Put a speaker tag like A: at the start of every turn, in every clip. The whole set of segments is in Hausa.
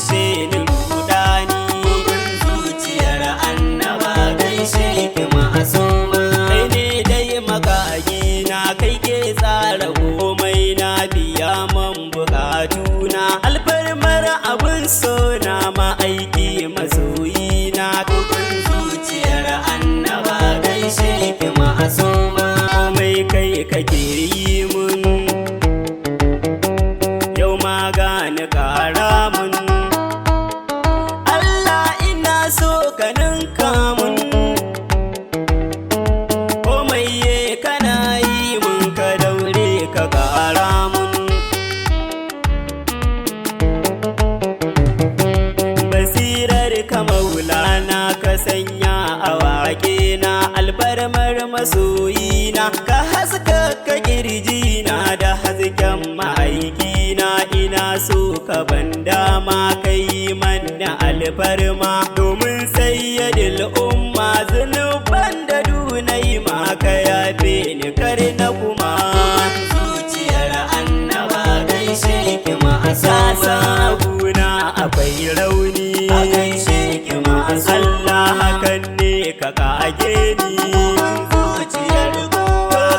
A: ishe ni rudani.
B: Bugun zuciyar annaba gaishe ki ma'asuma.
A: Kai ne dai makagi na, kai ke tsara komai na, biya man bukatuna. Alfarmar abun so na ma'aiki masoyi na.
B: Bugun zuciyar annaba gaishe ki ma'asuma.
A: Komai kai kake yi mun, yau ma gani kara mun. Allah ina so ka ninka mun, komai ye kana yi mun, ka daure ka kara mun. Basirar ka maulana ka sanya a wake na, alfarmar masoyina ka haska ka kirjina da hasken ma'aikina. Ina so ka ban dama ka yi mana alfarma, domin sayyadil umma zunuban da dunai ma ka yafe ni kar na kuma.
B: Zuciyar annaba gaishe ki ma'asuma.
A: Sasaguna akwai rauni,
B: A gaishe ki ma'asuma.
A: Allah hakan ne ka kage ni.
B: Zuciyar
A: To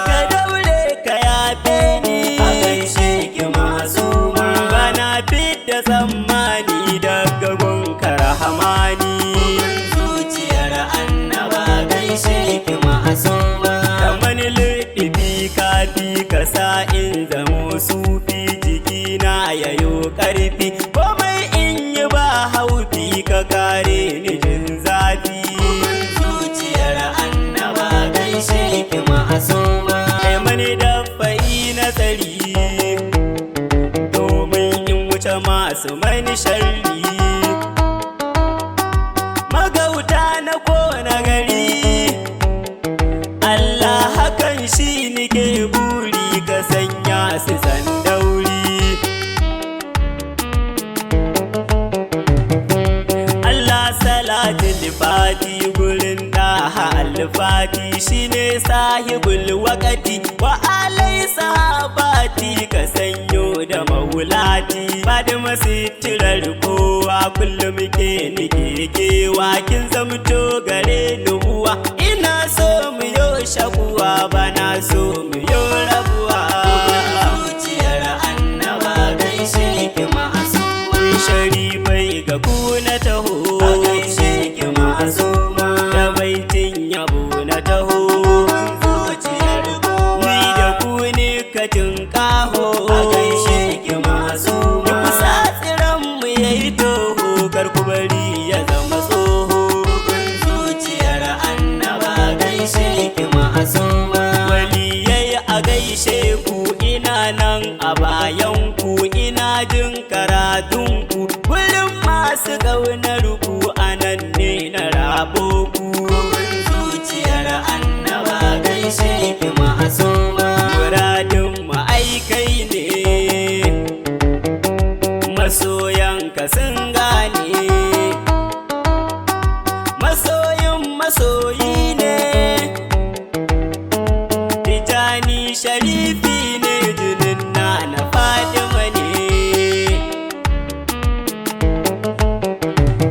A: ka daure ka yafe ni.
B: A gaishe ki ma'asuma.
A: Bana fidda tsammani daga gunka rahamani.
B: Zuciyar annaba gaishe ki ma'asuma.
A: Kamar liɗifi kafi ka sa in zamo sufi, jikina yayo ƙarfi. Komai in yi ba haufi ka kare ni jin zafi.
B: Zuciyar annaba gaishe ki ma'asuma.
A: Kai mani dafa'i na tsari, domin in wuce masu mani sharri. Magauta na kona gari, Allah hakan shi nike buri, ka sanya su san dauri. Allah salatul fati gurin daha alfati, shine sahibul wakati wa alai sahabati, ka sanyo da maulati. Fadima sitirar kowa kullum ke nike kewa, kin zamto gare ni uwa. Ina so mu yo shakuwa, bana so mu yo rabuwa.
B: Zuciyar annaba gaishe ki ma'asuma.
A: Sharifai ga ku na taho,
B: A gaishe ki ma'asuma.
A: da baitin yabo na taho.
B: Zuciyar kowa.
A: Ni da ku ne ka tinkaho,
B: A gaishe ki ma'asuma.
A: kusa tsiran mu yayi toho, kar ku bari ya zama tsoho.
B: Bugun zuciyar annaba gaishe ki ma'asuma.
A: Waliyai a gaishe ku, ina nan a bayan ku, ina jin karatun ku. Gurin masu ƙaunar ku, anan ne na rabo ku.
B: Bugun zuciyar annaba gaishe ki ma'asuma.
A: Muradin ma'aikai ne, masoyanka sun gane. Masoyin masoyi ne, Tijani sharifi ne, jinin na Fadima ne.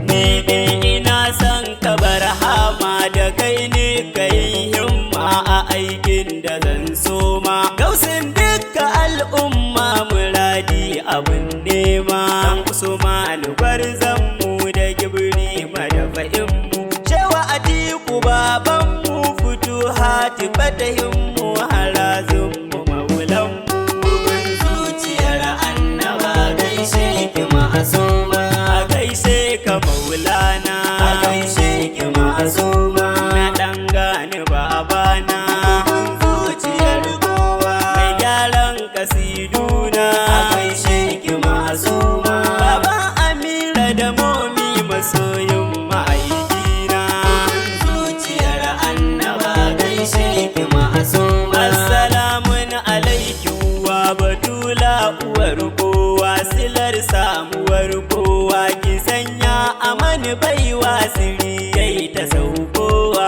A: Ni dai ina son ka barhama, da kai ne ka yi himma a aikin da zan soma. Gausin dukka al'umma muradi abin nema. Dan Usman gwarzanmu da gibri madafa'inmu, Shewa Atiku babanmu, Futuhati fatahinmu, harazinmu maulanmu.
B: Bugun zuciyar annaba gaishe ki ma'asuma.
A: A gaishe ka maulana,
B: A gaishe ki ma'asuma.
A: na ɗan gani babana.
B: Bugun zuciyar kowa.
A: Mai gyaran kasiduna,
B: A gaishe ki ma'asuma.
A: baban Amira da momi masoyin ma'aikina.
B: Zuciyar annaba gaishe ki ma'asuma.
A: Assalamun alaikum wa batula uwar kowa, silar samuwar kowa, ki sanya amani baiwa siri yayi ta saukowa.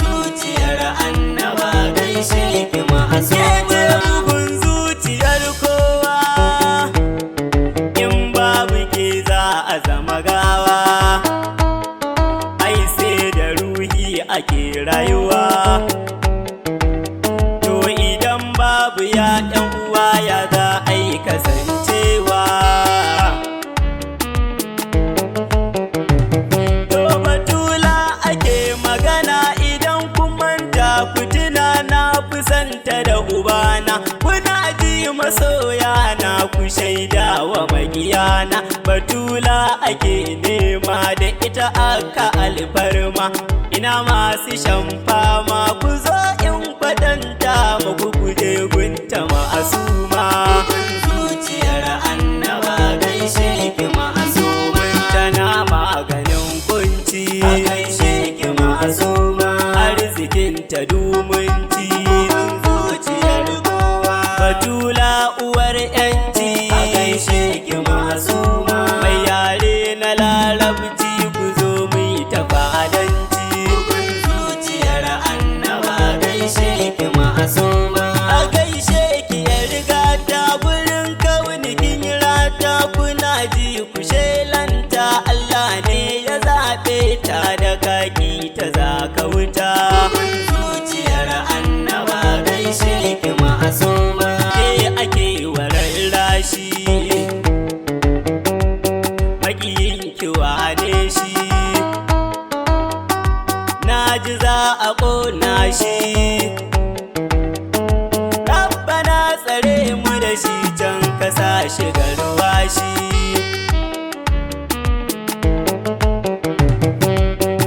B: Zuciyar annaba gaishe ki ma'asuma.
A: Kece bugun zuciyar kowa, in babu ke za a rayuwa. To idan babu ya ɗan uwa ya za a yi kasancewa. To Batula ake magana idan kun manta ku tuna na kusanta da ubana. Kuna ji masoya na ku shaida wa magiyana. Batula ake nema da ita aka alfarma. Ina masu shan fama ku zo in kwatanta muku kuje gunta ma'asuma.
B: Zuciyar annaba gaishe ki ma'asuma.
A: Tana maganin kunci
B: A gaishe ki ma'asuma.
A: arzikinta dumunci.
B: Zuciyar kowa.
A: Batula uwar yanci
B: A gaishe ki ma'asuma.
A: mai yare na larabci ku zo mu ta fadanci.
B: Zuciyar annaba gaishe ki ma'asuma.
A: A gaishe ki ya riga ta gurin kaunikin rata. Kuna ji ku shelanta Allah ne ya zaɓe ta da kaki ta zaka wuta.
B: Zuciyar annaba gaishe ki ma'asuma.
A: Ke ake warar rashi maƙiyin ki wane shi. Na ji za a ƙona shi. Rabbana tsare mu da shi can ka sa shi garwashi.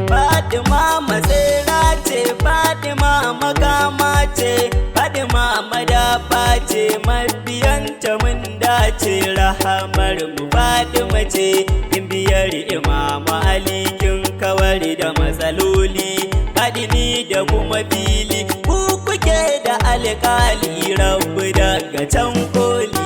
A: Fatima matsera ce, Fatima makama ce, Fatima madafa ce, mabiyanta mun dace. Rahamar mu Fatima ce, in biyar Imam Ali kin kawar da matsaloli. Faɗini da kuma fili, ku kuke da alƙali rabu daga can koli.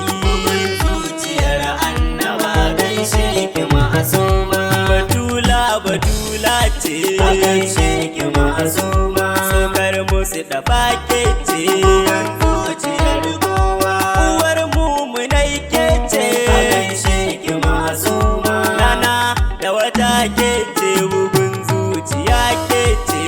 B: Zuciyar annaba gaishe ki ma'asuma.
A: Batula Batula ce,
B: A gaishe ki ma'asuma.
A: sokar musu da fake ce.
B: Zuciyar kowa.
A: Uwar mumunai ke ce,
B: A gaishe ki ma'asuma.
A: Nana da wata ke ce, bugun zuciya ke ce.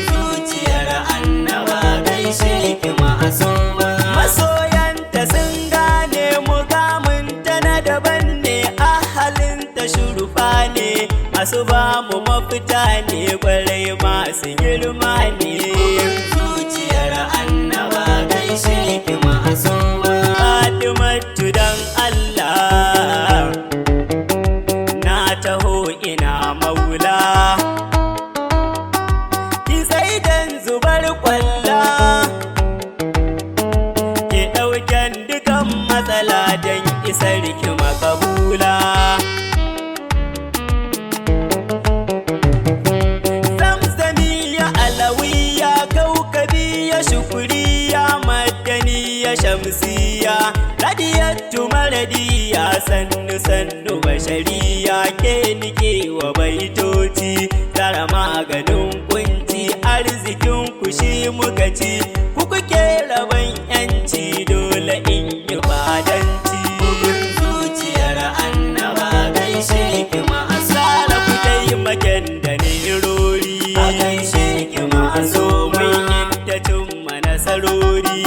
B: Zuciyar annaba gaishe ki ma'asuma.
A: Masoyanta sun gane mukaminta na daban ne, ahalinta shurufa ne, masu ba mu mafita ne, kwarai masu girma ne.
B: Zuciyar annaba gaishe ki ma'asuma.
A: Fatimatu dan Allah na taho ina maula, ki sai dan zubar kwalla, ki ɗauken dukan matsala dan isar ki makabula. Zamzamiya alawiya kaukabiya shukuriya madaniya shamsiya radiyattu maradiya sannu sannu bashariya ke nike wa baitoci. Tsara maganin kunci arzikin ku shi muka ci, ku kuke rabon yanci dole in yi fadanci.
B: Zuciyar annaba gaishe ki ma'asuma.
A: Sara ku taimaken da nerori,
B: A gaishe ki
A: zo
B: ma'asuma.
A: mun ta cimma nasarori.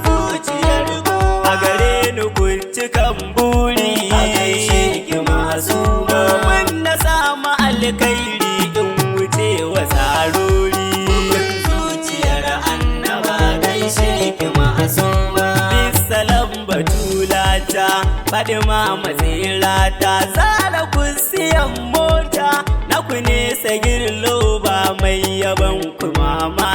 B: Zuciyar kowa.
A: A gare ni kun cikan buri,
B: A gaishe ki ma'asuma.
A: domin na samu alkhairi in wuce wa tsarori.
B: Zuciyar annaba gaishe ki ma'asuma.
A: Bisalam Batulata, Fatima matsirata, Zara kusiyan mota, na ku ne Sagir-Lover mai yaban ku mama